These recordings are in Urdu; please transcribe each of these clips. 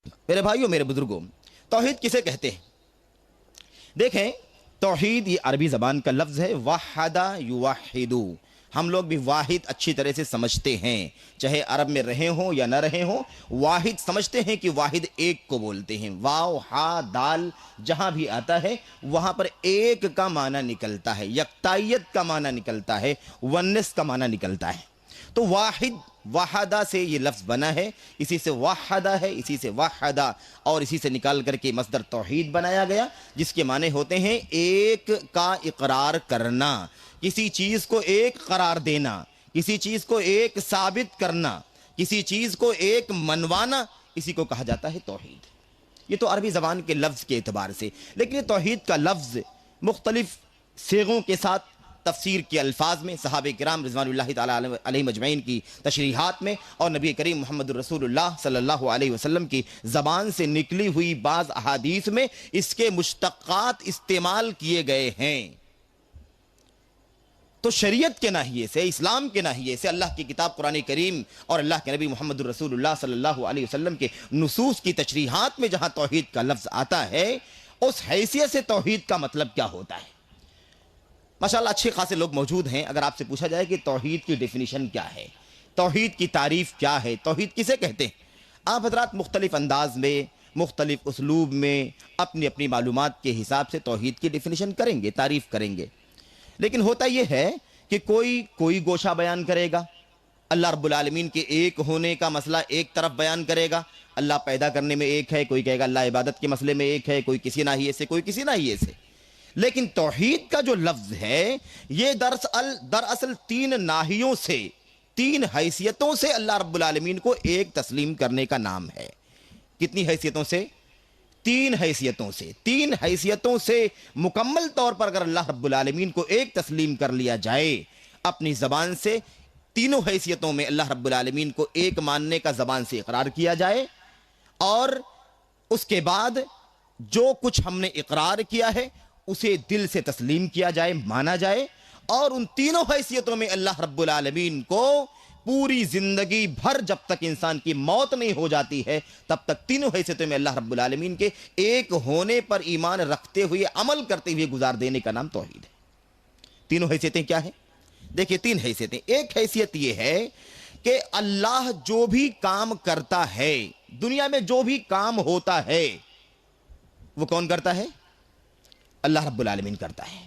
میرے بھائیوں میرے بزرگوں، توحید کسے کہتے ہیں؟ دیکھیں، توحید یہ عربی زبان کا لفظ ہے، وحدہ یوحدو۔ ہم لوگ بھی واحد اچھی طرح سے سمجھتے ہیں، چاہے عرب میں رہے ہوں یا نہ رہے ہوں، واحد سمجھتے ہیں کہ واحد ایک کو بولتے ہیں۔ واو ہا دال جہاں بھی آتا ہے وہاں پر ایک کا معنی نکلتا ہے، یکتائیت کا معنی نکلتا ہے، ونس کا معنی نکلتا ہے۔ تو واحد وحدہ سے یہ لفظ بنا ہے، اسی سے وحدہ ہے، اسی سے وحدہ، اور اسی سے نکال کر کے مصدر توحید بنایا گیا، جس کے معنی ہوتے ہیں ایک کا اقرار کرنا، کسی چیز کو ایک قرار دینا، کسی چیز کو ایک ثابت کرنا، کسی چیز کو ایک منوانا، اسی کو کہا جاتا ہے توحید۔ یہ تو عربی زبان کے لفظ کے اعتبار سے، لیکن یہ توحید کا لفظ مختلف صیغوں کے ساتھ تفسیر کے الفاظ میں، صحابہ کرام رضوان اللہ تعالی علیہ مجمعین کی تشریحات میں، اور نبی کریم محمد الرسول اللہ صلی اللہ علیہ وسلم کی زبان سے نکلی ہوئی بعض احادیث میں اس کے مشتقات استعمال کیے گئے ہیں۔ تو شریعت کے ناحیے سے، اسلام کے ناحیے سے، اللہ کی کتاب قرآن کریم اور اللہ کے نبی محمد الرسول اللہ صلی اللہ علیہ وسلم کے نصوص کی تشریحات میں جہاں توحید کا لفظ آتا ہے، اس حیثیت سے توحید کا مطلب کیا ہوتا ہے؟ ماشاءاللہ اچھے خاصے لوگ موجود ہیں، اگر آپ سے پوچھا جائے کہ توحید کی ڈیفینیشن کیا ہے، توحید کی تعریف کیا ہے، توحید کسے کہتے ہیں، آپ حضرات مختلف انداز میں، مختلف اسلوب میں اپنی اپنی معلومات کے حساب سے توحید کی ڈیفینیشن کریں گے، تعریف کریں گے۔ لیکن ہوتا یہ ہے کہ کوئی گوشہ بیان کرے گا، اللہ رب العالمین کے ایک ہونے کا مسئلہ ایک طرف بیان کرے گا، اللہ پیدا کرنے میں ایک ہے، کوئی کہے گا اللہ عبادت کے مسئلے میں ایک ہے، کوئی کسی ناحیے سے، کوئی کسی ناحیے سے۔ لیکن توحید کا جو لفظ ہے یہ دراصل تین ناحیوں سے، تین حیثیتوں سے اللہ رب العالمین کو ایک تسلیم کرنے کا نام ہے۔ کتنی حیثیتوں سے؟ تین حیثیتوں سے۔ تین حیثیتوں سے مکمل طور پر اگر اللہ رب العالمین کو ایک تسلیم کر لیا جائے اپنی زبان سے، تینوں حیثیتوں میں اللہ رب العالمین کو ایک ماننے کا زبان سے اقرار کیا جائے، اور اس کے بعد جو کچھ ہم نے اقرار کیا ہے اسے دل سے تسلیم کیا جائے، مانا جائے، اور ان تینوں حیثیتوں میں اللہ رب العالمین کو پوری زندگی بھر، جب تک انسان کی موت نہیں ہو جاتی ہے تب تک تینوں حیثیتوں میں اللہ رب العالمین کے ایک ہونے پر ایمان رکھتے ہوئے، عمل کرتے ہوئے گزار دینے کا نام توحید ہے۔ تینوں حیثیتیں کیا ہیں؟ دیکھیں تین حیثیتیں۔ ایک حیثیت یہ ہے کہ اللہ جو بھی کام کرتا ہے، دنیا میں جو بھی کام ہوتا ہے وہ کون کرتا ہے؟ اللہ رب العالمین کرتا ہے۔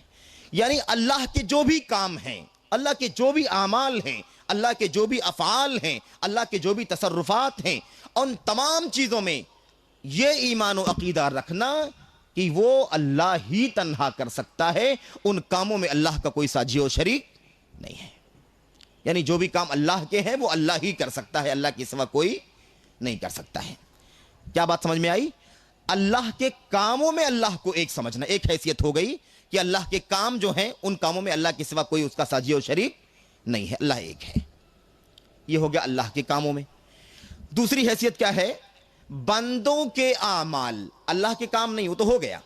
یعنی اللہ کے جو بھی کام ہیں، اللہ کے جو بھی اعمال ہیں، اللہ کے جو بھی افعال ہیں، اللہ کے جو بھی تصرفات ہیں، ان تمام چیزوں میں یہ ایمان و عقیدہ رکھنا کہ وہ اللہ ہی تنہا کر سکتا ہے، ان کاموں میں اللہ کا کوئی ساجی و شریک نہیں ہے۔ یعنی جو بھی کام اللہ کے ہیں وہ اللہ ہی کر سکتا ہے، اللہ کے سوا کوئی نہیں کر سکتا ہے۔ کیا بات سمجھ میں آئی؟ اللہ کے کاموں میں اللہ کو ایک سمجھنا، ایک حیثیت ہو گئی کہ اللہ کے کام جو ہیں ان کاموں میں اللہ کے سوا کوئی اس کا ساجی و شریک نہیں ہے، اللہ ایک ہے۔ یہ ہو گیا اللہ کے کاموں میں۔ دوسری حیثیت کیا ہے؟ بندوں کے اعمال، اللہ کے کام نہیں، وہ تو ہو گیا،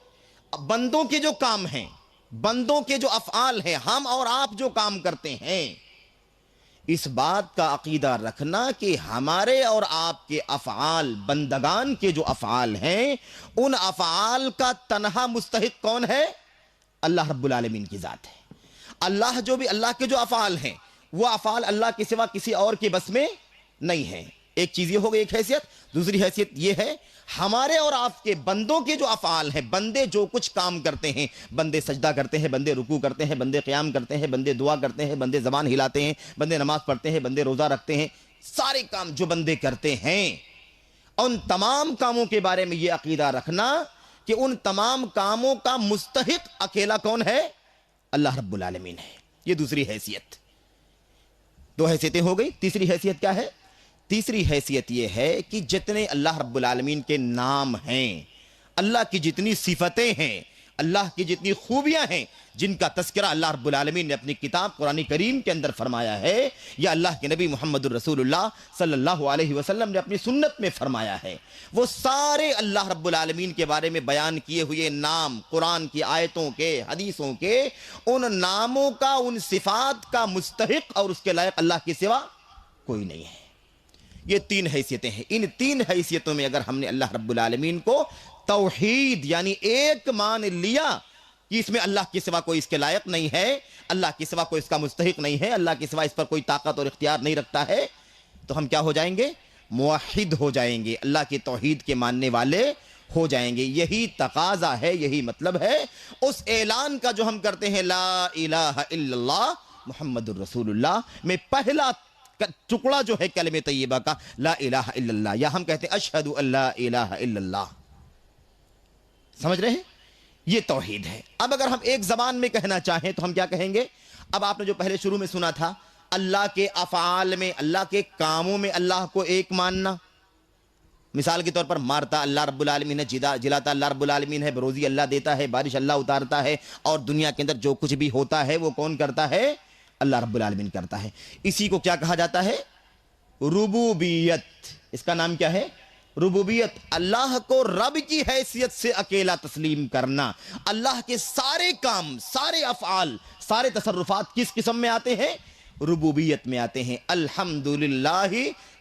بندوں کے جو کام ہیں، بندوں کے جو افعال ہیں، ہم اور آپ جو کام کرتے ہیں، اس بات کا عقیدہ رکھنا کہ ہمارے اور آپ کے افعال، بندگان کے جو افعال ہیں، ان افعال کا تنہا مستحق کون ہے؟ اللہ رب العالمین کی ذات ہے۔ اللہ کے جو افعال ہیں وہ افعال اللہ کے سوا کسی اور کے بس میں نہیں ہیں۔ ایک چیز یہ ہو گئی، ایک حیثیت۔ دوسری حیثیت یہ ہے ہمارے اور آپ کے بندوں کے جو افعال ہیں، بندے جو کچھ کام کرتے ہیں، بندے سجدہ کرتے ہیں، بندے رکوع کرتے ہیں، بندے قیام کرتے ہیں، بندے دعا کرتے ہیں، بندے زبان ہلاتے ہیں، بندے نماز پڑھتے ہیں، بندے روزہ رکھتے ہیں، سارے کام جو بندے کرتے ہیں، ان تمام کاموں کے بارے میں یہ عقیدہ رکھنا کہ ان تمام کاموں کا مستحق اکیلا کون ہے؟ اللہ رب العالمین ہے۔ یہ دوسری حیثیت۔ دو حیثیتیں ہو گئی۔ تیسری حیثیت کیا ہے؟ تیسری حیثیت یہ ہے کہ جتنے اللہ رب العالمین کے نام ہیں، اللہ کی جتنی صفتیں ہیں، اللہ کی جتنی خوبیاں ہیں، جن کا تذکرہ اللہ رب العالمین نے اپنی کتاب قرآن کریم کے اندر فرمایا ہے، یا اللہ کے نبی محمد الرسول اللہ صلی اللہ علیہ وسلم نے اپنی سنت میں فرمایا ہے، وہ سارے اللہ رب العالمین کے بارے میں بیان کیے ہوئے نام، قرآن کی آیتوں کے، حدیثوں کے، ان ناموں کا، ان صفات کا مستحق اور اس کے لائق اللہ کے سوا کوئی نہیں ہے۔ یہ تین حیثیتیں ہیں. ان تین حیثیتوں میں اگر ہم نے اللہ رب العالمین کو توحید یعنی ایک مان لیا کہ اس میں اللہ کے سوا کوئی اس کے لائق نہیں ہے, اللہ کے سوا کوئی اس کا مستحق نہیں ہے, اللہ کے سوا اس پر کوئی طاقت اور اختیار نہیں رکھتا ہے, تو ہم کیا ہو جائیں گے؟ موحد ہو جائیں گے, اللہ کی توحید کے ماننے والے ہو جائیں گے. یہی تقاضا ہے, یہی مطلب ہے اس اعلان کا جو ہم کرتے ہیں لا الہ الا اللہ محمد الرسول اللہ میں پہلا ٹکڑا جو ہے کلمہ طیبہ کا لا الہ الا اللہ, یا ہم کہتے ہیں اشہد ان لا الہ الا اللہ. سمجھ رہے ہیں؟ یہ توحید ہے. اب اگر ہم ایک زبان میں کہنا چاہیں تو ہم کیا کہیں گے؟ اب آپ نے جو پہلے شروع میں سنا تھا, اللہ کے افعال میں, اللہ کے کاموں میں اللہ کو ایک ماننا. مثال کے طور پر مارتا اللہ رب العالمین ہے, جلاتا اللہ رب العالمین ہے, روزی اللہ دیتا ہے, بارش اللہ اتارتا ہے, اور دنیا کے اندر جو کچھ بھی ہوتا ہے وہ کون کرتا ہے؟ اللہ رب العالمین کرتا ہے. اسی کو کیا کہا جاتا ہے؟ ربوبیت. اس کا نام کیا ہے؟ ربوبیت. اللہ کو رب کی حیثیت سے اکیلا تسلیم کرنا. اللہ کے سارے کام, سارے افعال, سارے تصرفات کس قسم میں آتے ہیں؟ ربوبیت میں آتے ہیں. الحمدللہ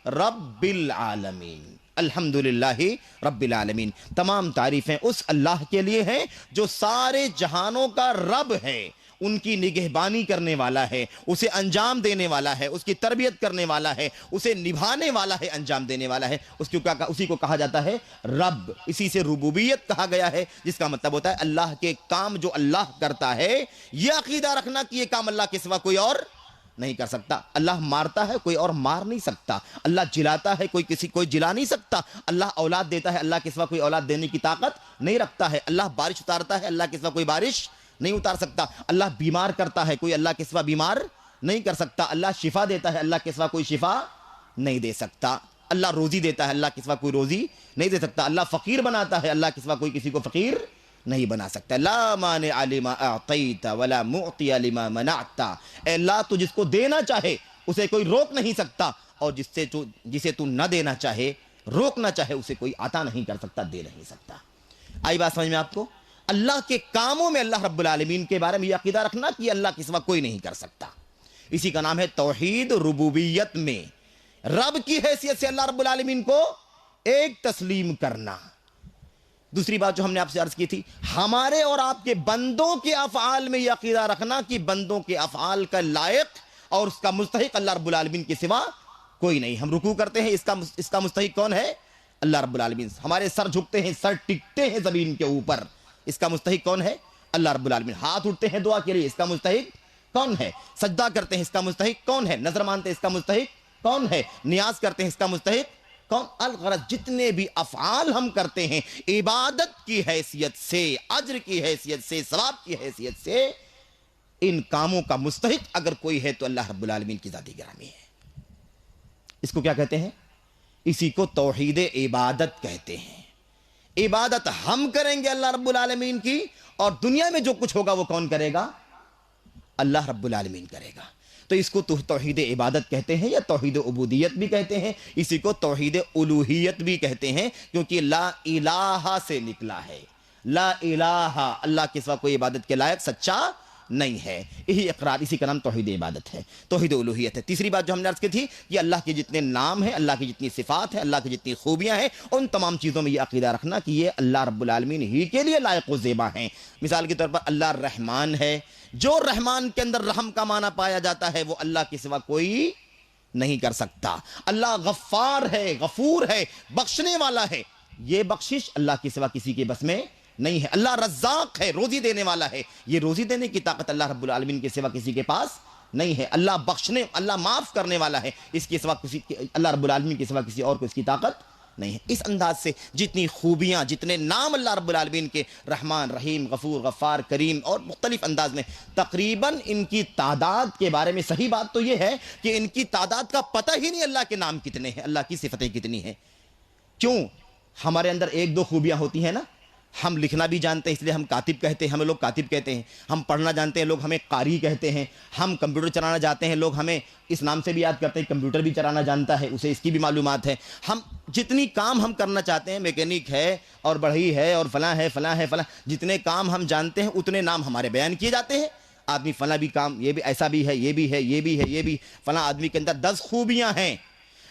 رب العالمین, الحمدللہ رب العالمین. تمام تعریفیں اس اللہ کے لیے ہیں جو سارے جہانوں کا رب ہے, ان کی نگہبانی کرنے والا ہے, اسے انجام دینے والا ہے, اس کی تربیت کرنے والا ہے, اسے نبھانے والا ہے, انجام دینے والا ہے. اسی کو کہا جاتا ہے رب. اسی سے ربوبیت کہا گیا ہے, جس کا مطلب ہوتا ہے اللہ کے کام جو اللہ کرتا ہے, یہ عقیدہ رکھنا کہ یہ کام اللہ کے سوا کوئی اور نہیں کر سکتا. اللہ مارتا ہے, کوئی اور مار نہیں سکتا. اللہ جلاتا ہے, کوئی جلا نہیں سکتا. اللہ اولاد دیتا ہے, اللہ کے سوا کوئی اولاد دینے کی طاقت نہیں رکھتا ہے. اللہ بارش اتارتا ہے, اللہ کے سوا کوئی بارش نہیں اتار سکتا. اللہ بیمار کرتا ہے, کوئی اللہ کے سوا بیمار نہیں کر سکتا. اللہ شفا دیتا ہے, اللہ کے سوا کوئی شفا نہیں دے سکتا. اللہ روزی دیتا ہے, اللہ کے سوا کوئی روزی نہیں دے سکتا. اللہ فقیر بناتا ہے, اللہ کے سوا کوئی کسی کو فقیر نہیں بنا سکتا. لا مانع لما اعطیت ولا معطی لما منعت. اے اللہ, تو جس کو دینا چاہے اسے کوئی روک نہیں سکتا, اور جسے تو نہ دینا چاہے, روکنا چاہے, اسے کوئی عطا نہیں کر سکتا, دے نہیں سکتا. آئی بات سمجھ میں آپ کو؟ اللہ کے کاموں میں اللہ رب العالمین کے بارے میں یہ عقیدہ رکھنا کہ اللہ کے سوا کوئی نہیں کر سکتا. اسی کا نام ہے توحید. ربوبیت میں رب کی حیثیت سے اللہ رب العالمین کو ایک تسلیم کرنا. دوسری بات جو ہم نے آپ سے عرض کی تھی, ہمارے اور آپ کے بندوں کے افعال میں یہ عقیدہ رکھنا کہ بندوں کے افعال کا لائق اور اس کا مستحق اللہ رب العالمین کے سوا کوئی نہیں. ہم رکوع کرتے ہیں, اس کا مستحق کون ہے؟ اللہ رب العالمین. ہمارے سر جھکتے ہیں, سر ٹکتے ہیں زمین کے اوپر, اس کا مستحق کون ہے؟ اللہ رب العالمین. ہاتھ اٹھتے ہیں دعا کے لیے, اس کا مستحق کون ہے؟ سجدہ کرتے ہیں, اس کا مستحق کون ہے؟ نظر مانتے ہیں, اس کا مستحق کون ہے؟ نیاز کرتے ہیں, اس کا مستحق کون؟ الغرض جتنے بھی افعال ہم کرتے ہیں عبادت کی حیثیت سے, اجر کی حیثیت سے, ثواب کی حیثیت سے, ان کاموں کا مستحق اگر کوئی ہے تو اللہ رب العالمین کی ذات گرامی ہے. اس کو کیا کہتے ہیں؟ اسی کو توحید عبادت کہتے ہیں. عبادت ہم کریں گے اللہ رب العالمین کی, اور دنیا میں جو کچھ ہوگا وہ کون کرے گا؟ اللہ رب العالمین کرے گا. تو اس کو توحید عبادت کہتے ہیں, یا توحید عبودیت بھی کہتے ہیں. اسی کو توحید الوہیت بھی کہتے ہیں, کیونکہ لا الہ سے نکلا ہے. لا الہ, اللہ کے سوا کوئی عبادت کے لائق سچا نہیں ہے. یہی اقرار, اسی کا نام توحید عبادت ہے, توحید الوہیت ہے. تیسری بات جو ہم نے عرض کی تھی, یہ اللہ کے جتنے نام ہیں, اللہ کی جتنی صفات ہیں, اللہ کی جتنی خوبیاں ہیں, ان تمام چیزوں میں یہ عقیدہ رکھنا کہ یہ اللہ رب العالمین ہی کے لیے لائق و زیبا ہیں. مثال کے طور پر اللہ رحمان ہے, جو رحمان کے اندر رحم کا معنی پایا جاتا ہے وہ اللہ کے سوا کوئی نہیں کر سکتا. اللہ غفار ہے, غفور ہے, بخشنے والا ہے, یہ بخشش اللہ کے سوا کسی کے بس میں نہیں ہے. اللہ رزاق ہے, روزی دینے والا ہے, یہ روزی دینے کی طاقت اللہ رب العالمین کے سوا کسی کے پاس نہیں ہے. اللہ بخشنے, اللہ معاف کرنے والا ہے, اس کے سوا اللہ رب العالمین کے سوا کسی اور کو اس کی طاقت نہیں ہے. اس انداز سے جتنی خوبیاں, جتنے نام اللہ رب العالمین کے, رحمان, رحیم, غفور, غفار, کریم, اور مختلف انداز میں, تقریباً ان کی تعداد کے بارے میں صحیح بات تو یہ ہے کہ ان کی تعداد کا پتہ ہی نہیں اللہ کے نام کتنے ہیں, اللہ کی صفتیں کتنی ہیں. کیوں؟ ہمارے اندر ایک دو خوبیاں ہوتی ہیں نا. ہم لکھنا بھی جانتے ہیں, اس لیے ہم کاتب کہتے ہیں, ہمیں لوگ کاتب کہتے ہیں. ہم پڑھنا جانتے ہیں, لوگ ہمیں قاری کہتے ہیں. ہم کمپیوٹر چلانا جاتے ہیں, لوگ ہمیں اس نام سے بھی یاد کرتے ہیں, کمپیوٹر بھی چلانا جانتا ہے, اسے اس کی بھی معلومات ہے. ہم جتنی کام ہم کرنا چاہتے ہیں, میکینک ہے اور بڑھئی ہے اور فلاں ہے, فلاں ہے, فلاں, جتنے کام ہم جانتے ہیں اتنے نام ہمارے بیان کیے جاتے ہیں. آدمی فلاں بھی کام, یہ بھی ایسا بھی ہے, یہ بھی ہے, یہ بھی ہے, یہ بھی, فلاں آدمی کے اندر 10 خوبیاں ہیں.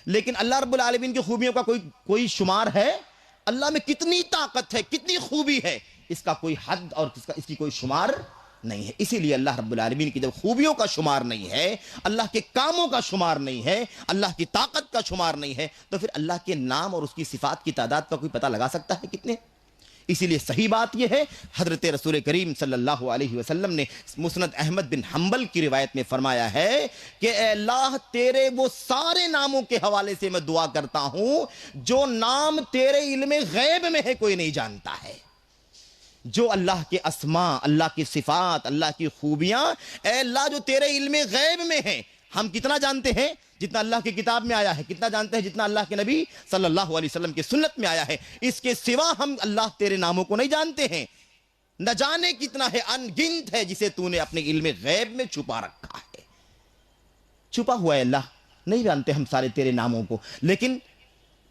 لیکن اللہ رب العالمین کی خوبیوں کا کوئی شمار ہے؟ اللہ میں کتنی طاقت ہے، کتنی خوبی ہے، اس کا کوئی حد اور اس کی کوئی شمار نہیں ہے۔ اسی لیے اللہ رب العالمین کی جب خوبیوں کا شمار نہیں ہے، اللہ کے کاموں کا شمار نہیں ہے، اللہ کی طاقت کا شمار نہیں ہے، تو پھر اللہ کے نام اور اس کی صفات کی تعداد کا کوئی پتہ لگا سکتا ہے کتنے؟ اسی لیے صحیح بات یہ ہے، حضرت رسول کریم صلی اللہ علیہ وسلم نے مسند احمد بن حنبل کی روایت میں فرمایا ہے کہ اے اللہ، تیرے وہ سارے ناموں کے حوالے سے میں دعا کرتا ہوں جو نام تیرے علم غیب میں ہے کوئی نہیں جانتا ہے۔ جو اللہ کے اسماء، اللہ کی صفات، اللہ کی خوبیاں، اے اللہ جو تیرے علم غیب میں ہیں، ہم کتنا جانتے ہیں؟ جتنا اللہ کی کتاب میں آیا ہے۔ کتنا جانتے ہیں؟ جتنا اللہ کے نبی صلی اللہ علیہ وسلم کی سنت میں آیا ہے۔ اس کے سوا ہم اللہ تیرے ناموں کو نہیں جانتے ہیں۔ نہ جانے کتنا ہے، ان گنت ہے جسے تو نے اپنے علم غیب میں چھپا رکھا ہے۔ چھپا ہوا ہے اللہ، نہیں جانتے ہم سارے تیرے ناموں کو، لیکن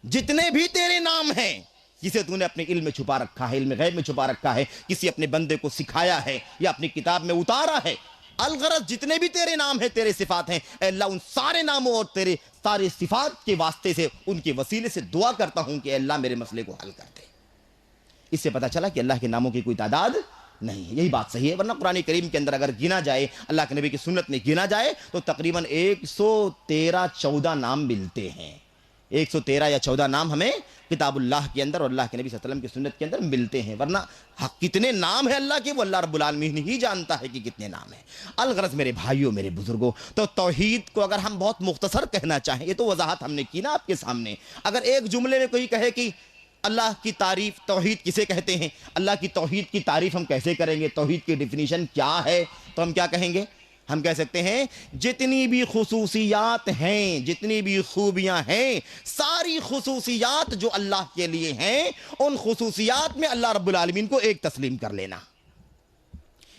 جتنے بھی تیرے نام ہیں جسے تو نے اپنے علم میں چھپا رکھا ہے، علم غیب میں چھپا رکھا ہے، کسی اپنے بندے کو سکھایا ہے یا اپنی کتاب میں اتارا ہے، الغرض جتنے بھی تیرے نام ہیں، تیرے صفات ہیں، اے اللہ ان سارے ناموں اور تیرے سارے صفات کے واسطے سے، ان کے وسیلے سے دعا کرتا ہوں کہ اے اللہ میرے مسئلے کو حل کر دے۔ اس سے پتہ چلا کہ اللہ کے ناموں کی کوئی تعداد نہیں ہے۔ یہی بات صحیح ہے، ورنہ قرآن کریم کے اندر اگر گنا جائے، اللہ کے نبی کی سنت میں گنا جائے تو تقریباً 113 نام ملتے ہیں۔ 113 یا 14 نام ہمیں کتاب اللہ کے اندر اور اللہ کے نبی صلی اللہ علیہ وسلم کی سنت کے اندر ملتے ہیں، ورنہ کتنے نام ہیں اللہ کے وہ اللہ رب العالمین ہی جانتا ہے کہ کتنے نام ہیں۔ الغرض میرے بھائیوں، میرے بزرگوں، تو توحید کو اگر ہم بہت مختصر کہنا چاہیں، یہ تو وضاحت ہم نے کی نا آپ کے سامنے، اگر ایک جملے میں کوئی کہے کہ اللہ کی تعریف، توحید کسے کہتے ہیں، اللہ کی توحید کی تعریف ہم کیسے کریں گے، توحید کی ڈیفینیشن کیا ہے، تو ہم کیا کہیں گے؟ ہم کہہ سکتے ہیں جتنی بھی خصوصیات ہیں، جتنی بھی خوبیاں ہیں، ساری خصوصیات جو اللہ کے لیے ہیں، ان خصوصیات میں اللہ رب العالمین کو ایک تسلیم کر لینا۔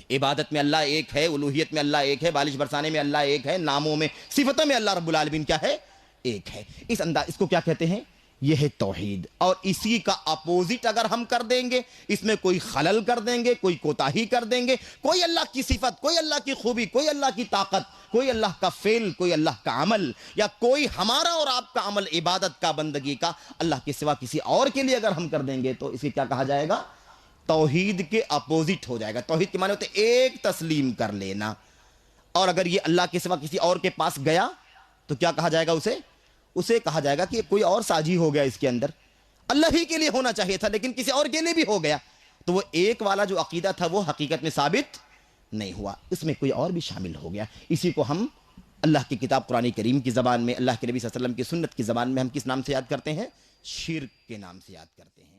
عبادت میں اللہ ایک ہے، الوہیت میں اللہ ایک ہے، بالش برسانے میں اللہ ایک ہے، ناموں میں، صفتوں میں اللہ رب العالمین کیا ہے؟ ایک ہے۔ اس کو کیا کہتے ہیں؟ یہ ہے توحید۔ اور اسی کا اپوزٹ اگر ہم کر دیں گے، اس میں کوئی خلل کر دیں گے، کوئی کوتاہی کر دیں گے، کوئی اللہ کی صفت، کوئی اللہ کی خوبی، کوئی اللہ کی طاقت، کوئی اللہ کا فعل، کوئی اللہ کا عمل، یا کوئی ہمارا اور آپ کا عمل، عبادت کا، بندگی کا، اللہ کے سوا کسی اور کے لیے اگر ہم کر دیں گے تو اسے کیا کہا جائے گا؟ توحید کے اپوزٹ ہو جائے گا۔ توحید کے معنی ہوتے ایک تسلیم کر لینا، اور اگر یہ اللہ کے سوا کسی اور کے پاس گیا تو کیا کہا جائے گا؟ اسے کہا جائے گا کہ کوئی اور سازی ہو گیا، اس کے اندر اللہ ہی کے لیے ہونا چاہیے تھا لیکن کسی اور کے لیے بھی ہو گیا، تو وہ ایک والا جو عقیدہ تھا وہ حقیقت میں ثابت نہیں ہوا، اس میں کوئی اور بھی شامل ہو گیا۔ اسی کو ہم اللہ کی کتاب قرآن کریم کی زبان میں، اللہ کے نبی صلی اللہ علیہ وسلم کی سنت کی زبان میں ہم کس نام سے یاد کرتے ہیں؟ شرک کے نام سے یاد کرتے ہیں۔